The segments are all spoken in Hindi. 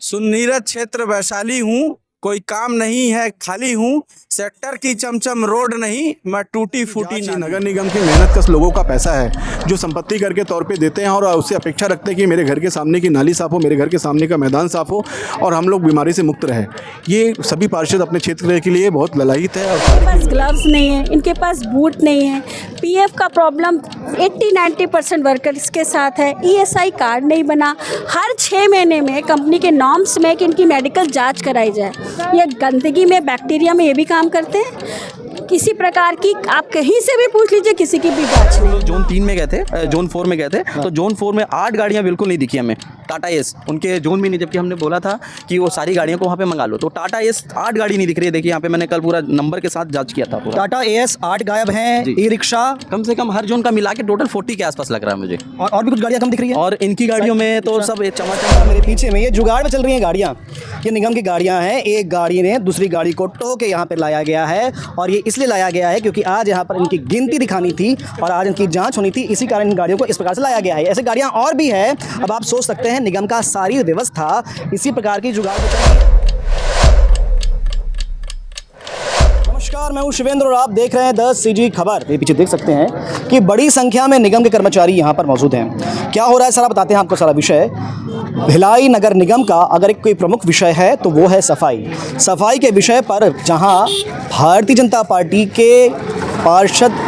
सुन्नीरत क्षेत्र वैशाली हूँ, कोई काम नहीं है खाली हूँ, सेक्टर की चमचम रोड नहीं, मैं टूटी फूटी नगर निगम की मेहनत का लोगों का पैसा है जो संपत्ति कर के तौर पे देते हैं और उससे अपेक्षा रखते हैं कि मेरे घर के सामने की नाली साफ़ हो, मेरे घर के सामने का मैदान साफ़ हो और हम लोग बीमारी से मुक्त रहे। ये सभी पार्षद अपने क्षेत्र के लिए बहुत ललायित है। इनके पास ग्लव्स नहीं है, इनके पास बूट नहीं है, पीएफ का प्रॉब्लम 80-90% वर्कर्स के साथ है, ईएसआई कार्ड नहीं बना, हर 6 महीने में कंपनी के नॉर्म्स में कि इनकी मेडिकल जांच कराई जाए। ये गंदगी में, बैक्टीरिया में ये भी काम करते हैं। किसी प्रकार की आप कहीं से भी पूछ लीजिए, किसी की भी जांच नहीं। जोन 3 में गए थे, जोन 4 में गए थे, तो जोन 4 में 8 गाड़ियां बिल्कुल नहीं दिखी हमें, टाटा एस उनके जोन में नहीं, जबकि हमने बोला था कि वो सारी गाड़ियों को वहाँ पे मंगा लो, तो टाटा एस 8 गाड़ी नहीं दिख रही है। देखिए यहाँ पे मैंने कल पूरा नंबर के साथ जांच किया था पूरा। टाटा एस 8 गायब हैं, ई रिक्शा कम से कम हर जोन का मिला के टोटल 40 के आसपास लग रहा है मुझे, और भी कुछ गाड़ियाँ कम दिख रही है। और इनकी गाड़ियों में तो सब चमाचम। मेरे पीछे में ये जुगाड़ में चल रही हैं गाड़ियाँ, ये निगम की गाड़ियाँ हैं। एक गाड़ी ने दूसरी गाड़ी को टो के यहाँ पर लाया गया है, और ये इसलिए लाया गया है क्योंकि आज यहाँ पर इनकी गिनती दिखानी थी और आज इनकी जांच होनी थी, इसी कारण इन गाड़ियों को इस प्रकार से लाया गया है। ऐसे गाड़ियाँ और भी है। अब आप सोच सकते हैं निगम का सारी व्यवस्था इसी प्रकार की जुगाड़ में चल रही है। नमस्कार, मैं हूं शिवेंद्र और आप देख रहे हैं 10 CG खबर। ये पीछे देख सकते हैं कि बड़ी संख्या में निगम के कर्मचारी यहां पर मौजूद हैं। क्या हो रहा है सारा बताते हैं आपको सारा विषय। भिलाई नगर निगम का अगर एक कोई प्रमुख विषय है तो वो है सफाई। सफाई के विषय पर जहां भारतीय जनता पार्टी के पार्षद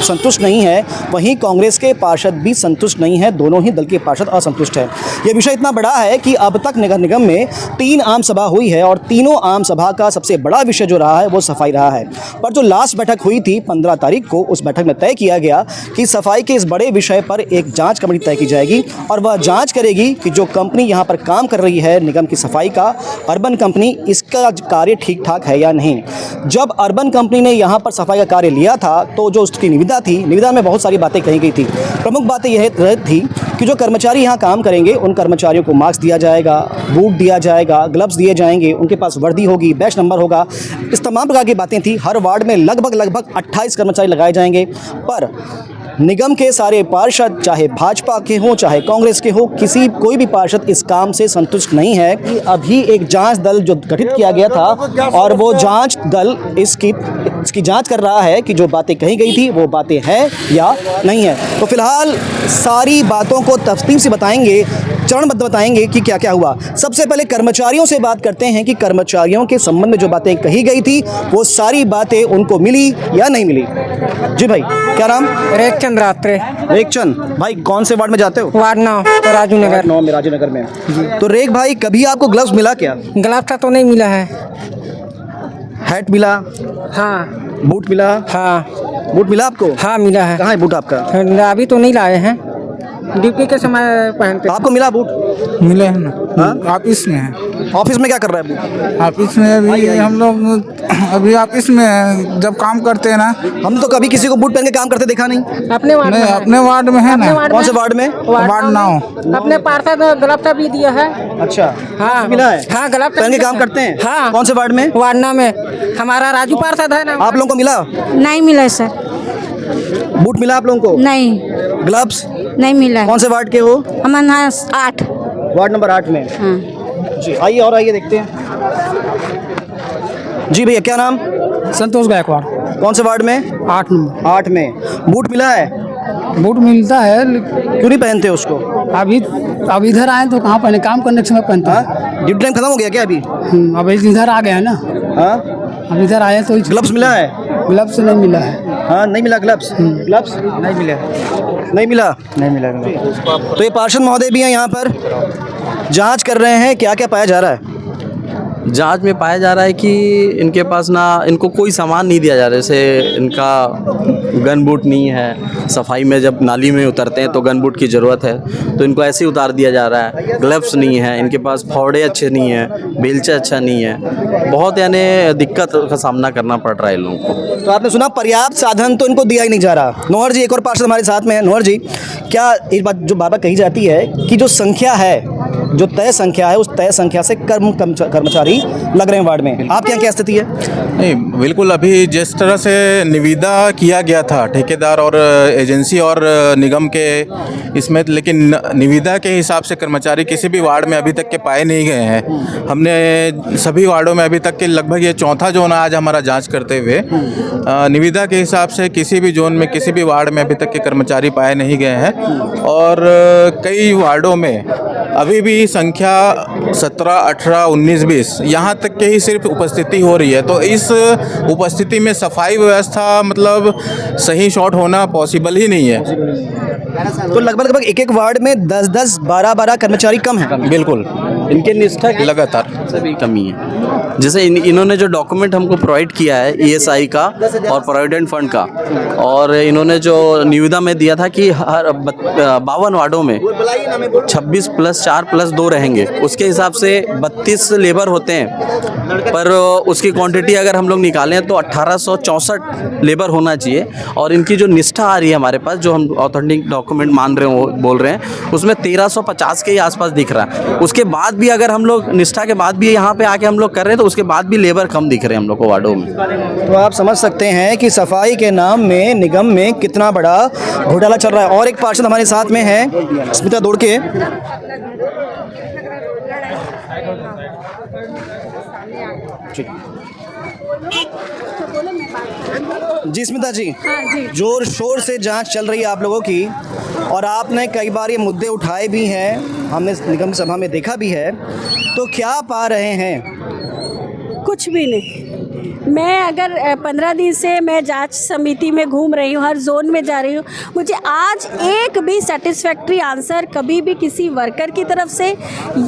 संतुष्ट नहीं है, वहीं कांग्रेस के पार्षद भी संतुष्ट नहीं है। दोनों ही दल के पार्षद असंतुष्ट हैं। यह विषय इतना बड़ा है कि अब तक नगर निगम में 3 आम सभा हुई है और तीनों आम सभा का सबसे बड़ा विषय जो रहा है वो सफाई रहा है। पर जो लास्ट बैठक हुई थी 15 तारीख को, उस बैठक में तय किया गया कि सफाई के इस बड़े विषय पर एक जाँच कमेटी तय की जाएगी और वह जाँच करेगी कि जो कंपनी यहाँ पर काम कर रही है निगम की सफाई का, अर्बन कंपनी, इसका कार्य ठीक ठाक है या नहीं। जब अर्बन कंपनी ने यहाँ पर सफाई का कार्य लिया था तो जो उसकी निविदा में बहुत सारी बातें कही गई थी। प्रमुख बातें यह थी कि जो कर्मचारी यहाँ काम करेंगे उन कर्मचारियों को मास्क दिया जाएगा, बूट दिया जाएगा, ग्लव्स दिए जाएंगे, उनके पास वर्दी होगी, बैच नंबर होगा। इस तमाम प्रकार की बातें थी। हर वार्ड में लगभग 28 कर्मचारी लगाए जाएंगे। पर निगम के सारे पार्षद, चाहे भाजपा के हों चाहे कांग्रेस के हो, कोई भी पार्षद इस काम से संतुष्ट नहीं है कि अभी एक जांच दल जो गठित किया गया था और वो जांच दल इसकी जांच कर रहा है कि जो बातें कही गई थी वो बातें हैं या नहीं है। तो फिलहाल सारी बातों को तफसील से बताएंगे, चरणबद्ध बताएंगे कि क्या क्या हुआ। सबसे पहले कर्मचारियों से बात करते हैं कि कर्मचारियों के संबंध में जो बातें कही गई थी वो सारी बातें उनको मिली या नहीं मिली। जी भाई, क्या नाम? रेखचंद रात्रे। रेखचंद भाई, कौन से वार्ड में जाते हो? वार्ड 9 राजू नगर। 9 में राजू नगर में। तो रेख भाई, कभी आपको ग्लव्स मिला क्या? ग्लव्स का तो नहीं मिला है। हैट मिला? हाँ। बूट मिला? हाँ। बूट मिला आपको? हाँ मिला है। कहाँ है बूट आपका? अभी तो नहीं लाए हैं, ड्यूटी के समय पहनते। आपको मिला बूट? मिले हैं ना, ऑफिस में है। ऑफिस में क्या कर रहा है बूट? ऑफिस में अभी हम लोग अभी ऑफिस में जब काम करते हैं ना। हम तो कभी किसी को बूट पहन के काम करते देखा नहीं। अपने वार्ड में, अपने वार्ड में है ना। कौन से वार्ड में? वार्ड 9। अपने पार्षद ग्लव्स भी दिया है। अच्छा, हाँ मिला है। हाँ, ग्लव्स पहन के काम करते हैं। हाँ। कौन से वार्ड में? वार्ड 9 में हमारा राजू पार्षद है ना। आप लोगों को मिला? नहीं मिला सर। बूट मिला आप लोगों को? नहीं। ग्लव्स नहीं मिला। कौन से वार्ड के हो? हमारा 8 वार्ड नंबर 8 में। हाँ। जी आइए, और आइए देखते हैं। जी भैया, क्या नाम? संतोष गायकवाड़। कौन से वार्ड में? 8 नंबर। 8 में। बूट मिला है? बूट मिलता है। क्यों नहीं पहनते उसको? अब इधर आए तो कहाँ पहने, काम करने के समय पहनते हैं। ड्यूटी टाइम खत्म हो गया क्या अभी? अब इधर आ गया है ना। हाँ, अब इधर आए तो ग्लव्स मिला है? ग्लव्स नहीं मिला है। हाँ, नहीं मिला ग्लव्स? ग्लव्स नहीं मिला? नहीं मिला? नहीं मिला। तो ये पार्षद महोदय भी हैं यहाँ पर, जांच कर रहे हैं। क्या क्या पाया जा रहा है? जांच में पाया जा रहा है कि इनके पास ना, इनको कोई सामान नहीं दिया जा रहा है। जैसे इनका गन बूट नहीं है, सफाई में जब नाली में उतरते हैं तो गन बूट की ज़रूरत है, तो इनको ऐसे ही उतार दिया जा रहा है। ग्लव्स नहीं है इनके पास, फावड़े अच्छे नहीं है, बेलचा अच्छा नहीं है। बहुत यानी दिक्कत का सामना करना पड़ रहा है इन लोगों को। तो आपने सुना, पर्याप्त साधन तो इनको दिया ही नहीं जा रहा। नौहर जी, एक और पार्षद हमारे साथ में है। नौहर जी, क्या एक बात जो बार बार कही जाती है कि जो संख्या है जो तय संख्या है उस तय संख्या से कम कर्मचारी लग रहे हैं वार्ड में। आपके यहाँ क्या स्थिति है? नहीं, बिल्कुल अभी जिस तरह से निविदा किया गया था ठेकेदार और एजेंसी और निगम के इसमें, लेकिन निविदा के हिसाब से कर्मचारी किसी भी वार्ड में अभी तक के पाए नहीं गए हैं। हमने सभी वार्डों में अभी तक के लगभग ये चौथा जोन आज हमारा जांच करते हुए निविदा के हिसाब से किसी भी जोन में किसी भी वार्ड में अभी तक के कर्मचारी पाए नहीं गए हैं। और कई वार्डों में अभी भी संख्या 17, 18, 19, 20 यहाँ तक के ही सिर्फ उपस्थिति हो रही है। तो इस उपस्थिति में सफाई व्यवस्था मतलब सही शॉट होना पॉसिबल ही नहीं है। तो लगभग एक वार्ड में 10-10, 12-12 कर्मचारी कम है। बिल्कुल, इनके निष्ठा की लगातार से भी कमी है। जैसे इन्होंने जो डॉक्यूमेंट हमको प्रोवाइड किया है ईएसआई का और प्रोविडेंट फंड का, और इन्होंने जो निविदा में दिया था कि हर 52 वार्डों में 26 + 4 + 2 रहेंगे, उसके हिसाब से 32 लेबर होते हैं, पर उसकी क्वांटिटी अगर हम लोग निकालें तो 1864 लेबर होना चाहिए। और इनकी जो निष्ठा आ रही है हमारे पास, जो हम ऑथेंटिक डॉक्यूमेंट मान रहे हो बोल रहे हैं, उसमें 1350 के ही आसपास दिख रहा है। उसके बाद भी अगर हम लोग निष्ठा के बाद भी यहाँ पे आके हम लोग कर रहे हैं तो उसके बाद भी लेबर कम दिख रहे हैं हम लोग को वार्डों में। तो आप समझ सकते हैं कि सफाई के नाम में निगम में कितना बड़ा घोटाला चल रहा है। और एक पार्षद हमारे साथ में है, स्मिता दोड़के। जी स्मिता जी, हाँ जी। जोर शोर से जांच चल रही है आप लोगों की, और आपने कई बार ये मुद्दे उठाए भी हैं, हमने निगम सभा में देखा भी है। तो क्या पा रहे हैं? कुछ भी नहीं। मैं अगर 15 दिन से मैं जांच समिति में घूम रही हूँ, हर जोन में जा रही हूँ, मुझे आज एक भी सेटिस्फैक्ट्री आंसर कभी भी किसी वर्कर की तरफ से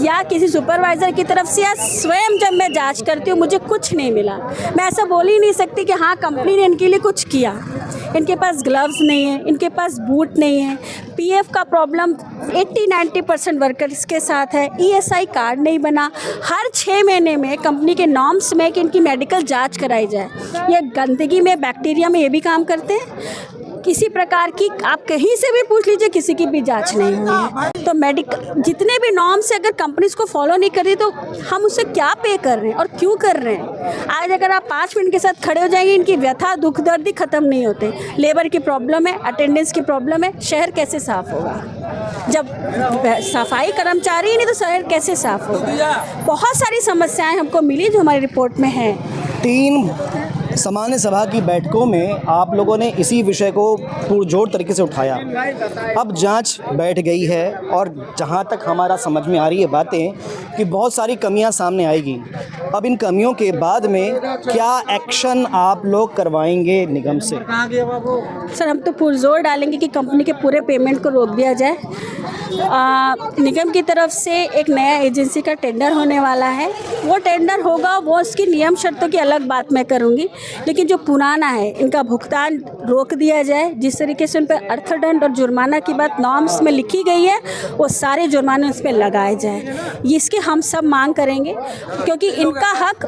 या किसी सुपरवाइज़र की तरफ से या स्वयं जब मैं जांच करती हूँ मुझे कुछ नहीं मिला। मैं ऐसा बोल ही नहीं सकती कि हाँ कंपनी ने इनके लिए कुछ किया। इनके पास ग्लव्स नहीं है, इनके पास बूट नहीं है, पीएफ का प्रॉब्लम 80-90% वर्कर्स के साथ है, ईएसआई कार्ड नहीं बना। हर 6 महीने में कंपनी के नॉर्म्स में कि इनकी मेडिकल जांच कराई जाए। ये गंदगी में, बैक्टीरिया में ये भी काम करते हैं। किसी प्रकार की आप कहीं से भी पूछ लीजिए, किसी की भी जांच नहीं हुई है। तो मेडिकल जितने भी नॉर्म्स से अगर कंपनीज को फॉलो नहीं कर रही तो हम उससे क्या पे कर रहे हैं और क्यों कर रहे हैं? आज अगर आप 5 मिनट के साथ खड़े हो जाएंगे, इनकी व्यथा दुख दर्द ही ख़त्म नहीं होते। लेबर की प्रॉब्लम है, अटेंडेंस की प्रॉब्लम है, शहर कैसे साफ़ होगा? जब सफाई कर्मचारी ही नहीं तो शहर कैसे साफ़ होगा? बहुत सारी समस्याएँ हमको मिली जो हमारी रिपोर्ट में हैं। 3 सामान्य सभा की बैठकों में आप लोगों ने इसी विषय को पुरजोर तरीके से उठाया। अब जांच बैठ गई है और जहां तक हमारा समझ में आ रही है बातें कि बहुत सारी कमियां सामने आएगी। अब इन कमियों के बाद में क्या एक्शन आप लोग करवाएंगे निगम से? सर हम तो पुरजोर डालेंगे कि कंपनी के पूरे पेमेंट को रोक दिया जाए। निगम की तरफ से एक नया एजेंसी का टेंडर होने वाला है। वो टेंडर होगा, वो उसकी नियम शर्तों की अलग बात मैं करूँगी, लेकिन जो पुराना है इनका भुगतान रोक दिया जाए। जिस तरीके से उन पर अर्थदंड और जुर्माना की बात नॉर्म्स में लिखी गई है वो सारे जुर्माने उस पर लगाए जाए। इसकी हम सब मांग करेंगे क्योंकि इनका हक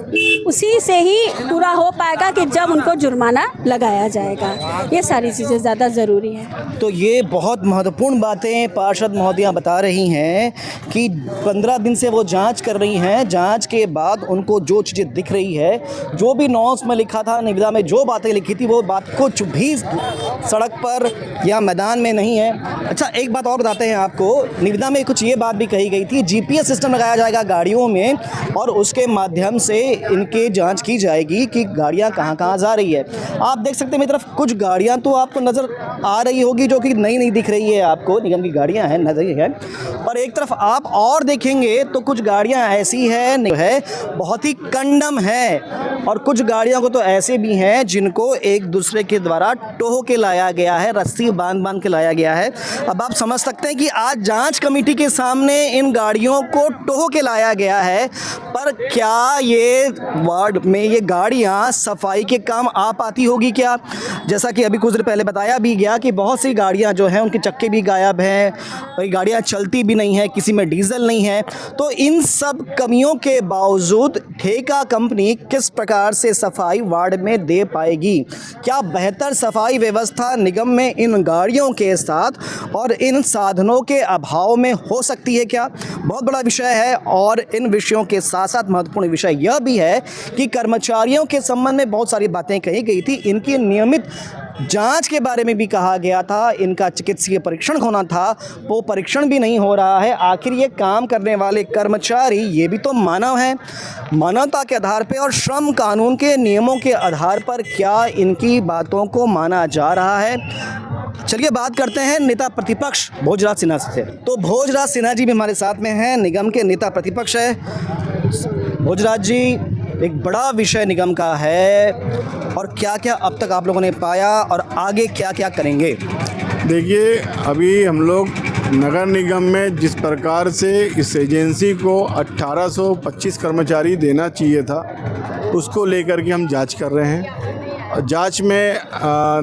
उसी से ही पूरा हो पाएगा कि जब उनको जुर्माना लगाया जाएगा। ये सारी चीज़ें ज़्यादा ज़रूरी है। तो ये बहुत महत्वपूर्ण बातें पार्षद महोदया बता रही हैं कि 15 दिन से वो जांच कर रही हैं। जांच के बाद उनको जो चीज़ें दिख रही है, जो भी नॉर्म्स में लिखा था, निविदा में जो बातें लिखी थी, वो बात कुछ भी सड़क पर या मैदान में नहीं है। अच्छा, एक बात और बताते हैं आपको, निविदा में कुछ ये बात भी कही गई थी, जीपीएस सिस्टम लगाया जाएगा गाड़ियों में और उसके माध्यम से इनके जांच की जाएगी कि गाड़ियां कहां कहां जा रही है। आप देख सकते हैं मेरी तरफ कुछ गाड़ियां तो आपको नज़र आ रही होगी जो कि नई नहीं दिख रही है आपको, निगम की गाड़ियां हैं, नजर है। और एक तरफ आप और देखेंगे तो कुछ गाड़ियां ऐसी है बहुत ही कंडम है, और कुछ गाड़ियों को तो ऐसे भी हैं जिनको एक दूसरे के द्वारा टोह के लाया गया है, रस्सी बांध के लाया गया है। अब आप समझ सकते हैं कि आज जांच कमेटी के सामने इन गाड़ियों को टोह के लाया गया है। पर क्या ये वार्ड में ये गाड़ियाँ सफाई के काम आ पाती होगी क्या? जैसा कि अभी कुछ देर पहले बताया भी गया कि बहुत सी गाड़ियाँ जो हैं उनके चक्के भी गायब हैं और गाड़ियाँ चलती भी नहीं है, किसी में डीजल नहीं है। तो इन सब कमियों के बावजूद ठेका कंपनी किस प्रकार से सफाई वार्ड में दे पाएगी? क्या बेहतर सफाई व्यवस्था निगम में इन गाड़ियों के साथ और इन साधनों के अभाव में हो सकती है क्या? बहुत बड़ा विषय है। और इन विषयों के साथ साथ महत्वपूर्ण विषय यह भी है कि कर्मचारियों के संबंध में बहुत सारी बातें कही गई थी। इनकी नियमित जांच के बारे में भी कहा गया था, इनका चिकित्सीय परीक्षण होना था, वो परीक्षण भी नहीं हो रहा है। आखिर ये काम करने वाले कर्मचारी ये भी तो मानव हैं। मानवता के आधार पर और श्रम कानून के नियमों के आधार पर क्या इनकी बातों को माना जा रहा है? चलिए बात करते हैं नेता प्रतिपक्ष भोजराज सिन्हा से। तो भोजराज सिन्हा जी भी हमारे साथ में हैं, निगम के नेता प्रतिपक्ष है। भोजराज जी, एक बड़ा विषय निगम का है और क्या क्या अब तक आप लोगों ने पाया और आगे क्या क्या करेंगे? देखिए, अभी हम लोग नगर निगम में जिस प्रकार से इस एजेंसी को 1825 कर्मचारी देना चाहिए था, उसको लेकर के हम जांच कर रहे हैं। जांच में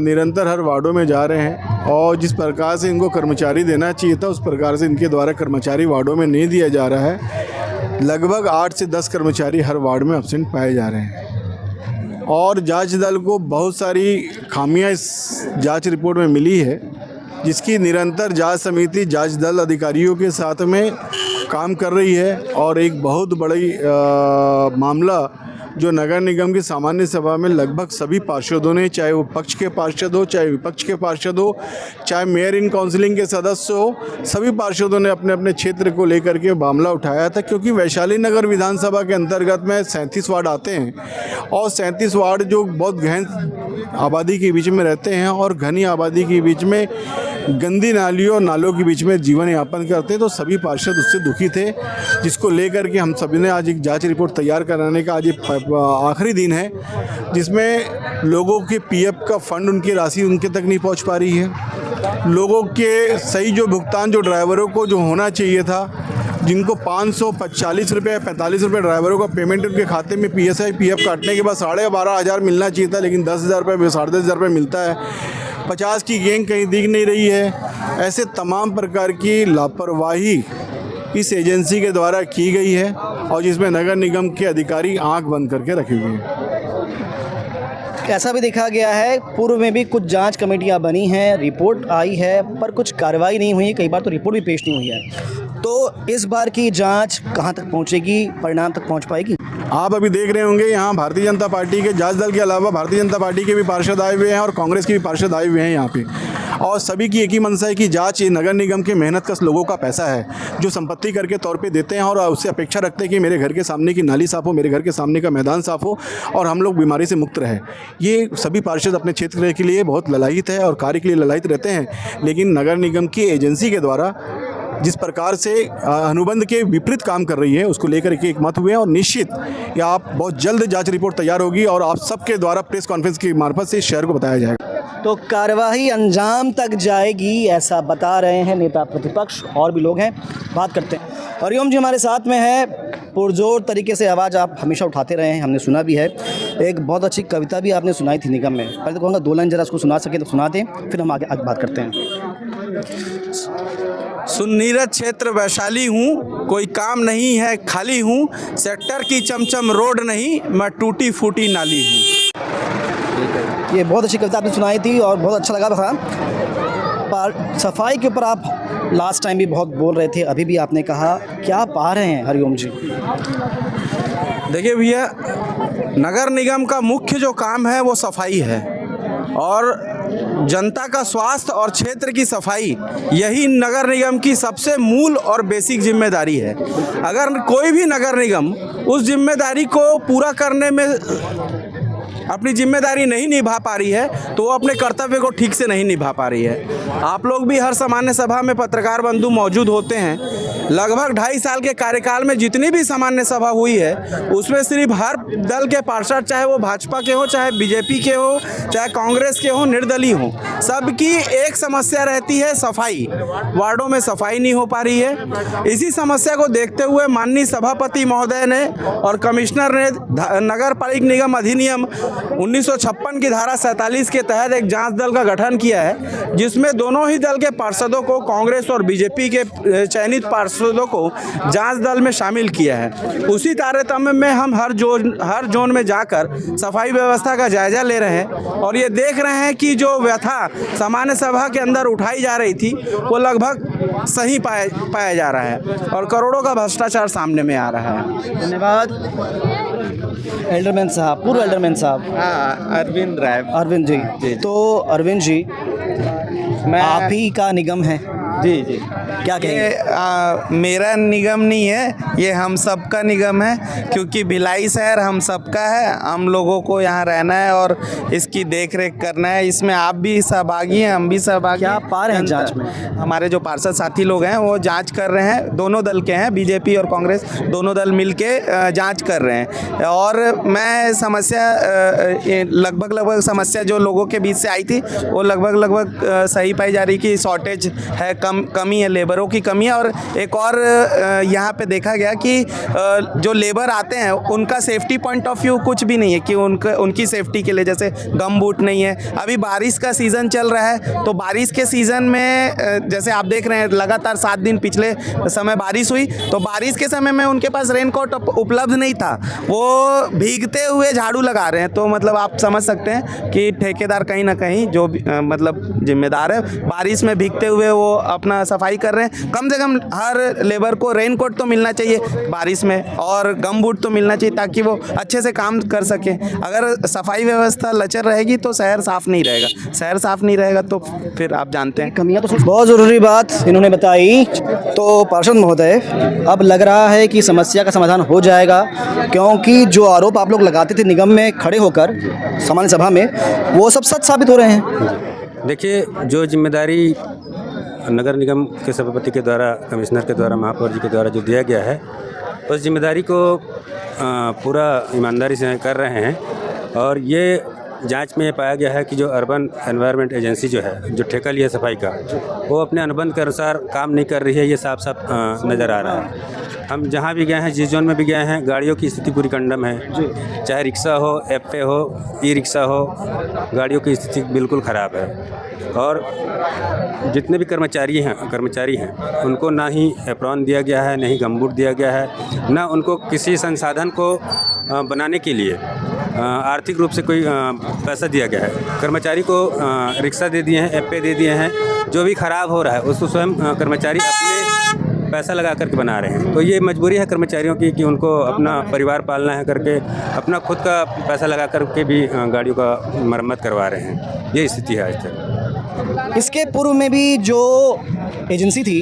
निरंतर हर वार्डों में जा रहे हैं और जिस प्रकार से इनको कर्मचारी देना चाहिए था, उस प्रकार से इनके द्वारा कर्मचारी वार्डों में नहीं दिया जा रहा है। लगभग 8 से 10 कर्मचारी हर वार्ड में एब्सेंट पाए जा रहे हैं और जांच दल को बहुत सारी खामियां इस जांच रिपोर्ट में मिली है, जिसकी निरंतर जांच समिति जांच दल अधिकारियों के साथ में काम कर रही है। और एक बहुत बड़ी मामला जो नगर निगम की सामान्य सभा में लगभग सभी पार्षदों ने, चाहे वो पक्ष के पार्षद हो, चाहे विपक्ष के पार्षद हो, चाहे मेयर इन काउंसिलिंग के सदस्य हो, सभी पार्षदों ने अपने अपने क्षेत्र को लेकर के मामला उठाया था। क्योंकि वैशाली नगर विधानसभा के अंतर्गत में 37 वार्ड आते हैं और 37 वार्ड जो बहुत गहन आबादी के बीच में रहते हैं और घनी आबादी के बीच में गंदी नालियों और नालों के बीच में जीवन यापन करते हैं, तो सभी पार्षद उससे दुखी थे, जिसको लेकर के हम सभी ने आज एक जांच रिपोर्ट तैयार कराने का आज आखिरी दिन है, जिसमें लोगों के पीएफ का फंड, उनकी राशि उनके तक नहीं पहुंच पा रही है। लोगों के सही जो भुगतान जो ड्राइवरों को जो होना चाहिए था, जिनको 540 रुपये 45 रुपये ड्राइवरों का पेमेंट उनके खाते में पीएफ काटने के बाद 12,500 मिलना चाहिए था, लेकिन 10,000 रुपये 10,500 रुपये मिलता है। 50 की गैंग कहीं दिख नहीं रही है। ऐसे तमाम प्रकार की लापरवाही इस एजेंसी के द्वारा की गई है और जिसमें नगर निगम के अधिकारी आंख बंद करके रखे हुए हैं। ऐसा भी देखा गया है, पूर्व में भी कुछ जांच कमेटियां बनी हैं, रिपोर्ट आई है, पर कुछ कार्रवाई नहीं हुई। कई बार तो रिपोर्ट भी पेश नहीं हुई है। तो इस बार की जांच कहां तक पहुंचेगी, परिणाम तक पहुंच पाएगी? आप अभी देख रहे होंगे यहाँ भारतीय जनता पार्टी के जांच दल के अलावा भारतीय जनता पार्टी के भी पार्षद आए हुए हैं और कांग्रेस के भी पार्षद आए हुए हैं यहाँ पे, और सभी की एक ही मंशा है कि जांच नगर निगम के मेहनतकश लोगों का पैसा है, जो संपत्ति कर के तौर पे देते हैं और उससे अपेक्षा रखते हैं कि मेरे घर के सामने की नाली साफ़ हो, मेरे घर के सामने का मैदान साफ़ हो और हम लोग बीमारी से मुक्त रहे। ये सभी पार्षद अपने क्षेत्र के लिए बहुत ललायित है और कार्य के लिए ललायित रहते हैं, लेकिन नगर निगम की एजेंसी के द्वारा जिस प्रकार से अनुबंध के विपरीत काम कर रही है, उसको लेकर के एक मत हुए हैं और निश्चित या आप बहुत जल्द जांच रिपोर्ट तैयार होगी और आप सबके द्वारा प्रेस कॉन्फ्रेंस के मार्फत से शहर को बताया जाएगा। तो कार्यवाही अंजाम तक जाएगी, ऐसा बता रहे हैं नेता प्रतिपक्ष। और भी लोग हैं, बात करते हैं। हरिओम जी हमारे साथ में है। पुरजोर तरीके से आवाज़ आप हमेशा उठाते रहे हैं, हमने सुना भी है। एक बहुत अच्छी कविता भी आपने सुनाई थी निगम में। पहले तो कहूँगा 2 लाइन जरा उसको सुना सके तो सुना दें, फिर हम आगे बात करते हैं। सुन्नीरत क्षेत्र वैशाली हूँ, कोई काम नहीं है खाली हूँ, सेक्टर की चमचम रोड नहीं, मैं टूटी फूटी नाली हूँ। ये बहुत अच्छी कविता आपने सुनाई थी और बहुत अच्छा लगा था। पर सफाई के ऊपर आप लास्ट टाइम भी बहुत बोल रहे थे, अभी भी आपने कहा, क्या पा रहे हैं हरिओम जी? देखिए भैया, नगर निगम का मुख्य जो काम है वो सफाई है और जनता का स्वास्थ्य और क्षेत्र की सफाई, यही नगर निगम की सबसे मूल और बेसिक जिम्मेदारी है। अगर कोई भी नगर निगम उस जिम्मेदारी को पूरा करने में अपनी जिम्मेदारी नहीं निभा पा रही है, तो वो अपने कर्तव्य को ठीक से नहीं निभा पा रही है। आप लोग भी हर सामान्य सभा में पत्रकार बंधु मौजूद होते हैं, लगभग 2.5 साल के कार्यकाल में जितनी भी सामान्य सभा हुई है उसमें सिर्फ हर दल के पार्षद, चाहे वो भाजपा के हो, चाहे बीजेपी के हो, चाहे कांग्रेस के हो, निर्दलीय हो, सबकी एक समस्या रहती है सफाई। वार्डों में सफाई नहीं हो पा रही है। इसी समस्या को देखते हुए माननीय सभापति महोदय ने और कमिश्नर ने नगर पालिक निगम अधिनियम 1956 की धारा 47 के तहत एक जांच दल का गठन किया है, जिसमें दोनों ही दल के पार्षदों को, कांग्रेस और बीजेपी के चयनित पार्षदों को जांच दल में शामिल किया है। उसी तारतम्य में हम हर जोन में जाकर सफाई व्यवस्था का जायजा ले रहे हैं और ये देख रहे हैं कि जो व्यथा सामान्य सभा के अंदर उठाई जा रही थी वो लगभग सही पाया जा रहा है और करोड़ों का भ्रष्टाचार सामने में आ रहा है। धन्यवाद। एल्डरमैन साहब, पूर्व एल्डरमैन साहब। अरविंद राय। अरविंद जी, तो अरविंद जी, आप ही का निगम है? जी क्या कहेंगे? मेरा निगम नहीं है, ये हम सबका निगम है, क्योंकि भिलाई शहर हम सबका है। हम लोगों को यहाँ रहना है और इसकी देख रेख करना है। इसमें आप भी सहभागी हैं, हम भी सहभागी। क्या आप पा रहे हैं जांच में? हमारे जो पार्षद साथी लोग हैं वो जांच कर रहे हैं, दोनों दल के हैं, बीजेपी और कांग्रेस दोनों दल मिलके जांच कर रहे हैं। और मैं समस्या लगभग समस्या जो लोगों के बीच से आई थी वो लगभग सही पाई जा रही कि शॉर्टेज है, कमी है, लेबरों की कमी है। और एक और यहाँ पे देखा गया कि जो लेबर आते हैं उनका सेफ्टी पॉइंट ऑफ व्यू कुछ भी नहीं है कि उनकी सेफ्टी के लिए जैसे गम बूट नहीं है। अभी बारिश का सीज़न चल रहा है, तो बारिश के सीज़न में जैसे आप देख रहे हैं लगातार 7 दिन पिछले समय बारिश हुई, तो बारिश के समय में उनके पास रेनकोट उपलब्ध नहीं था, वो भीगते हुए झाड़ू लगा रहे हैं। तो मतलब आप समझ सकते हैं कि ठेकेदार कहीं ना कहीं जो मतलब जिम्मेदार है, बारिश में भीगते हुए वो अपना सफाई कर रहे हैं। कम से कम हर लेबर को रेनकोट तो मिलना चाहिए बारिश में और गम बूट तो मिलना चाहिए ताकि वो अच्छे से काम कर सके। अगर सफाई व्यवस्था लचर रहेगी तो शहर साफ नहीं रहेगा, शहर साफ नहीं रहेगा तो फिर आप जानते हैं कमियां तो बहुत ज़रूरी बात इन्होंने बताई। तो पार्षद महोदय, अब लग रहा है कि समस्या का समाधान हो जाएगा, क्योंकि जो आरोप आप लोग लगाते थे निगम में खड़े होकर सामान्य सभा में, वो सब सच साबित हो रहे हैं। देखिए, जो जिम्मेदारी नगर निगम के सभापति के द्वारा, कमिश्नर के द्वारा, महापौर जी के द्वारा जो दिया गया है, उस जिम्मेदारी को पूरा ईमानदारी से कर रहे हैं। और ये जांच में ये पाया गया है कि जो अर्बन एनवायरनमेंट एजेंसी जो है, जो ठेका लिया सफाई का, वो अपने अनुबंध के अनुसार काम नहीं कर रही है। ये साफ साफ नज़र आ रहा है। हम जहाँ भी गए हैं, जिस जोन में भी गए हैं, गाड़ियों की स्थिति पूरी कंडम है। चाहे रिक्शा हो, एप्पे हो, ई रिक्शा हो, गाड़ियों की स्थिति बिल्कुल ख़राब है। और जितने भी कर्मचारी हैं उनको ना ही एप्रॉन दिया गया है, ना ही गमबूट दिया गया है, ना उनको किसी संसाधन को बनाने के लिए आर्थिक रूप से कोई पैसा दिया गया है। कर्मचारी को रिक्शा दे दिए हैं, एप्पे दे दिए हैं, जो भी ख़राब हो रहा है उसको स्वयं कर्मचारी अपने पैसा लगा करके बना रहे हैं। तो ये मजबूरी है कर्मचारियों की कि उनको अपना परिवार पालना है करके अपना खुद का पैसा लगा करके भी गाड़ियों का मरम्मत करवा रहे हैं। ये स्थिति है आज तक। इसके पूर्व में भी जो एजेंसी थी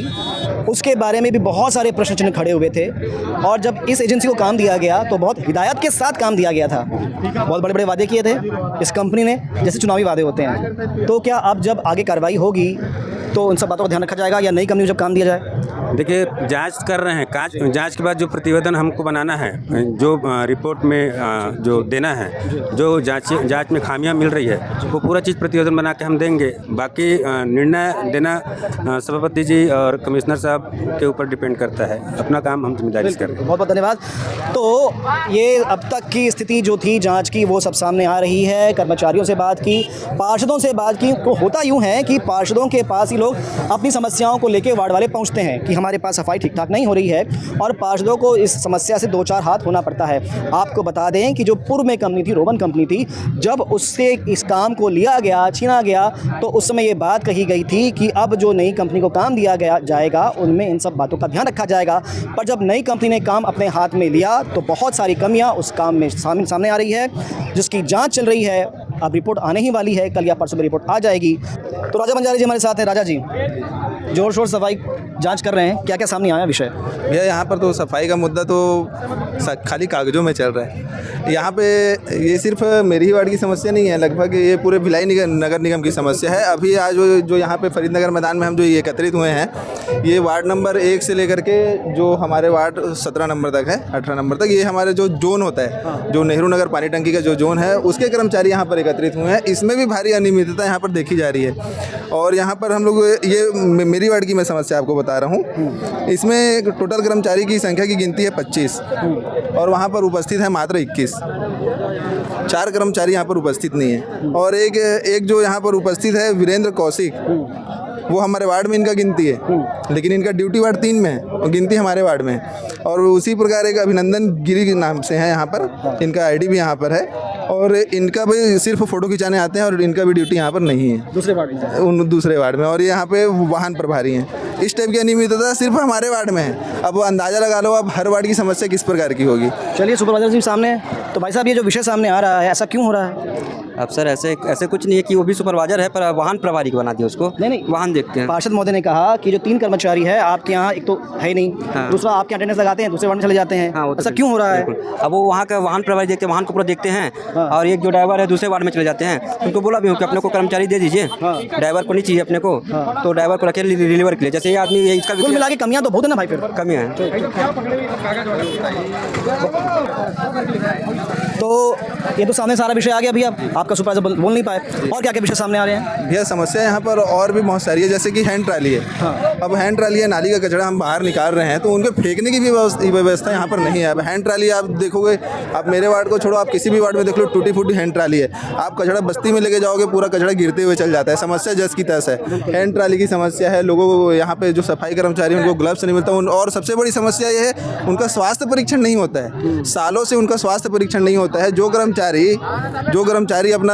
उसके बारे में भी बहुत सारे प्रश्न चिन्ह खड़े हुए थे, और जब इस एजेंसी को काम दिया गया तो बहुत हिदायत के साथ काम दिया गया था। बहुत बड़े बड़े वादे किए थे इस कंपनी ने, जैसे चुनावी वादे होते हैं। तो क्या अब जब आगे कार्रवाई होगी तो उन सब बातों का ध्यान रखा जाएगा या नई कंपनी जब काम दिया जाए? देखिए, जांच कर रहे हैं। जांच के बाद जो प्रतिवेदन हमको बनाना है, जो रिपोर्ट में जो देना है, जो जांच में खामियां मिल रही है, वो पूरा चीज़ प्रतिवेदन बना के हम देंगे। बाकी निर्णय देना सभापति जी और कमिश्नर साहब के ऊपर डिपेंड करता है। अपना काम हम जिम्मेदारी से कर रहे हैं। बहुत बहुत धन्यवाद। तो ये अब तक की स्थिति जो थी जांच की, वो सब सामने आ रही है। कर्मचारियों से बात की, पार्षदों से बात की। तो होता यूँ है कि पार्षदों के पास ही लोग अपनी समस्याओं को लेकर वार्ड वाले पहुँचते हैं कि हमारे पास सफाई ठीक ठाक नहीं हो रही है, और पार्षदों को इस समस्या से 2-4 हाथ होना पड़ता है। आपको बता दें कि जो पूर्व में कंपनी थी, रोबन कंपनी थी, जब उससे इस काम को लिया गया, छीना गया, तो उस समय ये बात कही गई थी कि अब जो नई कंपनी को काम दिया गया जाएगा उनमें इन सब बातों का ध्यान रखा जाएगा। पर जब नई कंपनी ने काम अपने हाथ में लिया तो बहुत सारी कमियाँ उस काम में सामने आ रही है, जिसकी जाँच चल रही है। अब रिपोर्ट आने ही वाली है, कल या परसों में रिपोर्ट आ जाएगी। तो राजा बंजारी जी हमारे साथ हैं। राजा जी, जोर शोर सफाई जांच कर रहे हैं, क्या क्या सामने आया विषय? भैया यहाँ पर तो सफाई का मुद्दा तो खाली कागज़ों में चल रहा है। यहाँ पे ये सिर्फ मेरी ही वार्ड की समस्या नहीं है, लगभग ये पूरे भिलाई नगर निगम की समस्या है। अभी आज जो यहाँ पे फरीदनगर मैदान में हम जो ये एकत्रित हुए हैं, ये वार्ड नंबर 1 से लेकर के जो हमारे वार्ड 17 नंबर तक है, 18 नंबर तक, ये हमारे जो जोन होता है, जो नेहरू नगर पानी टंकी का जो जोन है, उसके कर्मचारी यहाँ पर एकत्रित हुए हैं। इसमें भी भारी अनियमितता यहाँ पर देखी जा रही है। और यहाँ पर हम लोग ये मेरी वार्ड की मैं समस्या आपको बता रहा हूँ। इसमें टोटल कर्मचारी की संख्या की गिनती है 25 और वहाँ पर उपस्थित है मात्र 21। 4 कर्मचारी यहाँ पर उपस्थित नहीं है। और एक जो यहाँ पर उपस्थित है वीरेंद्र कौशिक, वो हमारे वार्ड में इनका गिनती है, लेकिन इनका ड्यूटी वार्ड 3 में है और गिनती हमारे वार्ड में है। और उसी प्रकार एक अभिनंदन गिरी के नाम से है यहाँ पर, इनका आईडी भी यहाँ पर है और इनका भी सिर्फ फ़ोटो खिंचाने आते हैं और इनका भी ड्यूटी यहाँ पर नहीं है, दूसरे वार्ड में। और ये यहाँ पे वाहन प्रभारी हैं। इस टाइप की अनियमितता सिर्फ हमारे वार्ड में है। अब अंदाज़ा लगा लो अब हर वार्ड की समस्या किस प्रकार की होगी। चलिए सुपरवाइजर जी सामने हैं। तो भाई साहब ये जो विषय सामने आ रहा है, ऐसा क्यों हो रहा है? अब सर ऐसे कुछ नहीं है कि वो भी सुपरवाइजर है, पर वाहन प्रभारी को बना दिया उसको। नहीं वाहन देखते हैं। पार्षद महोदय ने कहा कि जो 3 कर्मचारी है आपके यहाँ, एक तो है नहीं, दूसरा आपके अटेंडेंस लगाते हैं, दूसरे वार्ड में चले जाते हैं। ऐसा क्यों हो रहा है? अब वो वहाँ का वाहन प्रभारी देखते हैं, वाहन को पूरा देखते हैं, और एक जो ड्राइवर है दूसरे वार्ड में चले जाते हैं। उनको बोला भी हूँ कि अपने को कर्मचारी दे दीजिए, ड्राइवर को नहीं चाहिए अपने को, तो ड्राइवर को रखे डिलीवर के लिए। जैसे ये आदमी इसका कुल मिला के कमियाँ तो बहुत है ना भाई, फिर कमियाँ हैं। तो ये तो सामने सारा विषय आ गया भैया, आपका सुपरवाइजर बोल नहीं पाए। और क्या क्या विषय सामने आ रहे हैं? भैया समस्या यहाँ पर और भी बहुत सारी है, जैसे कि हैंड ट्राली है। अब हैंड ट्राली है, नाली का कचरा हम बाहर निकाल रहे हैं, तो उनको फेंकने की भी व्यवस्था यहाँ पर नहीं है। अब हैंड ट्राली आप देखोगे, आप मेरे वार्ड को छोड़ो, आप किसी भी वार्ड में देख लो, टूटी फूटी हैंड ट्राली है। आप कचरा बस्ती में लेके जाओगे, पूरा कचरा गिरते हुए चल जाता है। समस्या जस की तस है, हैंड ट्राली की समस्या है। लोगों को यहाँ पे जो सफाई कर्मचारी उनको ग्लव्स नहीं मिलता। और सबसे बड़ी समस्या ये है, उनका स्वास्थ्य परीक्षण नहीं होता है। सालों से उनका स्वास्थ्य परीक्षण नहीं होता है। जो कर्मचारी अपना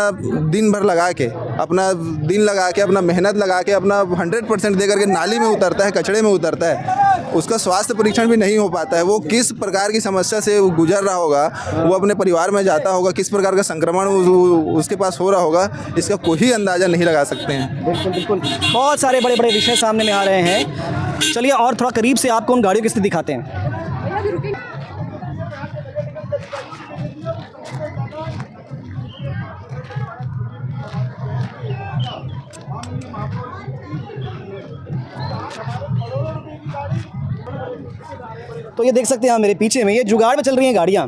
दिन भर लगा के, अपना मेहनत लगा के, अपना 100% दे करके नाली में उतरता है, कचड़े में उतरता है, उसका स्वास्थ्य परीक्षण भी नहीं हो पाता है। वो किस प्रकार की समस्या से गुजर रहा होगा, वो अपने परिवार में जाता होगा, किस प्रकार का संक्रमण उसके पास हो रहा होगा, इसका कोई अंदाज़ा नहीं लगा सकते हैं। बिल्कुल बहुत सारे बड़े बड़े विषय सामने में आ रहे हैं। चलिए और थोड़ा करीब से आपको उन गाड़ियों की स्थिति दिखाते हैं। तो ये देख सकते हैं मेरे पीछे में, ये जुगाड़ में चल रही हैं गाड़ियाँ,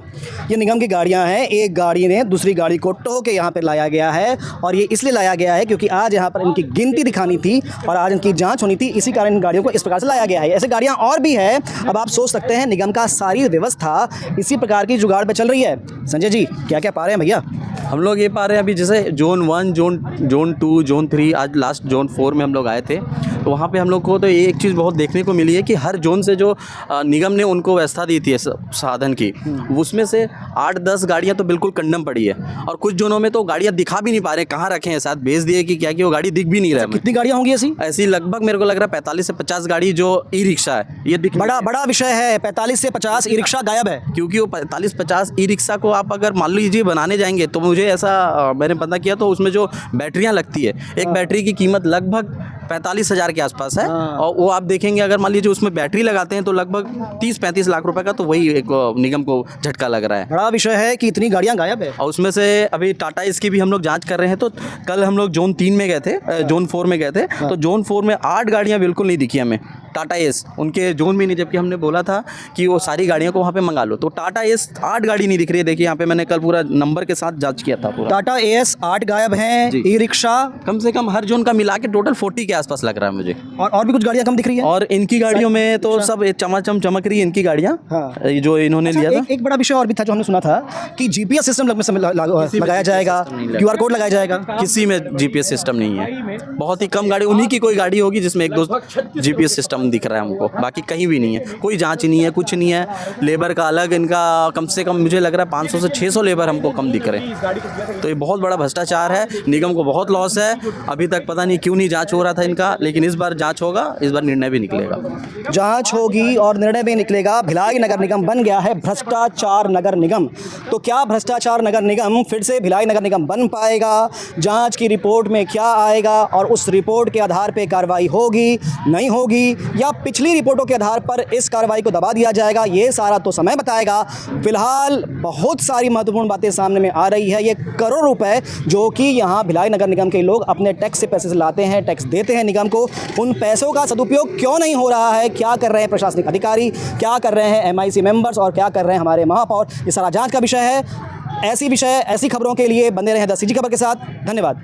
ये निगम की गाड़ियाँ हैं। एक गाड़ी ने दूसरी गाड़ी को टो के यहाँ पर लाया गया है, और ये इसलिए लाया गया है क्योंकि आज यहाँ पर इनकी गिनती दिखानी थी और आज इनकी जांच होनी थी, इसी कारण इन गाड़ियों को इस प्रकार से लाया गया है। ऐसे गाड़ियाँ और भी है। अब आप सोच सकते हैं निगम का सारी व्यवस्था इसी प्रकार की जुगाड़ पर चल रही है। संजय जी क्या क्या पा रहे हैं भैया? हम लोग ये पा रहे हैं अभी, जैसे जोन 1, जोन 2, जोन 3, आज लास्ट जोन 4 में हम लोग आए थे, तो वहाँ पे हम लोग को तो एक चीज़ बहुत देखने को मिली है कि हर जोन से जो निगम ने उनको व्यवस्था दी थी साधन की, उसमें से 8-10 गाड़ियाँ तो बिल्कुल कंडम पड़ी है, और कुछ जोनों में तो गाड़ियाँ दिखा भी नहीं पा रहे, कहाँ रखे हैं, साथ भेज दिए कि क्या कि वो गाड़ी दिख भी नहीं रहा है। कितनी गाड़ियाँ होंगी ऐसी लगभग मेरे को लग रहा है 45 से 50 गाड़ी जो ई रिक्शा है। ये बड़ा विषय है, 45 से 50 ई रिक्शा गायब है। क्योंकि वो 45-50 ई रिक्शा को आप अगर मान लीजिए बनाने जाएंगे, तो मुझे ऐसा मैंने पता किया तो उसमें जो बैटरियां लगती है, एक बैटरी की कीमत लगभग 45,000 के आसपास है, और वो आप देखेंगे अगर मान लीजिए उसमें बैटरी लगाते हैं तो लगभग 30-35 लाख रुपए का, तो वही एक निगम को झटका लग रहा है। बड़ा विषय है कि इतनी गाड़ियां गायब है। और उसमें से अभी टाटा इसकी भी हम लोग जांच कर रहे हैं। तो कल हम लोग जोन 3 में गए थे, जोन 4 में गए थे, तो जोन 4 में 8 गाड़ियाँ बिल्कुल नहीं दिखी हमें, टाटा एस उनके जोन में नहीं, जबकि हमने बोला था कि वो सारी गाड़ियों को वहाँ पे मंगा लो। तो टाटा एस 8 गाड़ी नहीं दिख रही है। देखिए यहाँ पे मैंने कल पूरा नंबर के साथ जांच किया था पूरा। टाटा एस 8 गायब हैं, ई रिक्शा कम से कम हर जोन का मिला के टोटल 40 के आसपास लग रहा है मुझे। और भी कुछ गाड़ियाँ कम दिख रही है। और इनकी गाड़ियों में तो सब चमाचम चमक रही है इनकी गाड़ियाँ, जो इन्होंने लिया था। एक बड़ा विषय और भी था जो हमने सुना था कि जीपीएस सिस्टम लगाया जाएगा, QR कोड लगाया जाएगा। किसी में जीपीएस सिस्टम नहीं है, बहुत ही कम गाड़ी, उन्हीं की कोई गाड़ी होगी जिसमें 1-2 जीपीएस सिस्टम दिख रहा है हमको, बाकी कहीं भी नहीं है। कोई जांच नहीं है, कुछ नहीं है। लेबर का अलग, इनका कम से कम मुझे लग रहा है 500 से 600 लेबर हमको कम दिख रहे हैं। तो ये बहुत बड़ा भ्रष्टाचार है, निगम को बहुत लॉस है। अभी तक पता नहीं क्यों नहीं जांच हो रहा था इनका, लेकिन इस बार जांच होगा, इस बार निर्णय भी निकलेगा। जांच होगी और निर्णय भी निकलेगा। जाएगा। भिलाई नगर निगम बन गया है भ्रष्टाचार नगर निगम। तो क्या भ्रष्टाचार नगर निगम फिर से भिलाई नगर निगम बन पाएगा? जांच की रिपोर्ट में क्या आएगा और उस रिपोर्ट के आधार पर कार्रवाई होगी नहीं होगी, या पिछली रिपोर्टों के आधार पर इस कार्रवाई को दबा दिया जाएगा, ये सारा तो समय बताएगा। फिलहाल बहुत सारी महत्वपूर्ण बातें सामने में आ रही है। ये करोड़ रुपए जो कि यहाँ भिलाई नगर निगम के लोग अपने टैक्स से पैसे से लाते हैं, टैक्स देते हैं निगम को, उन पैसों का सदुपयोग क्यों नहीं हो रहा है? क्या कर रहे हैं प्रशासनिक अधिकारी, क्या कर रहे हैं MIC मेंबर्स और क्या कर रहे हैं हमारे महापौर? ये सारा जांच का विषय है। ऐसी खबरों के लिए बने रहें द सिटी खबर के साथ। धन्यवाद।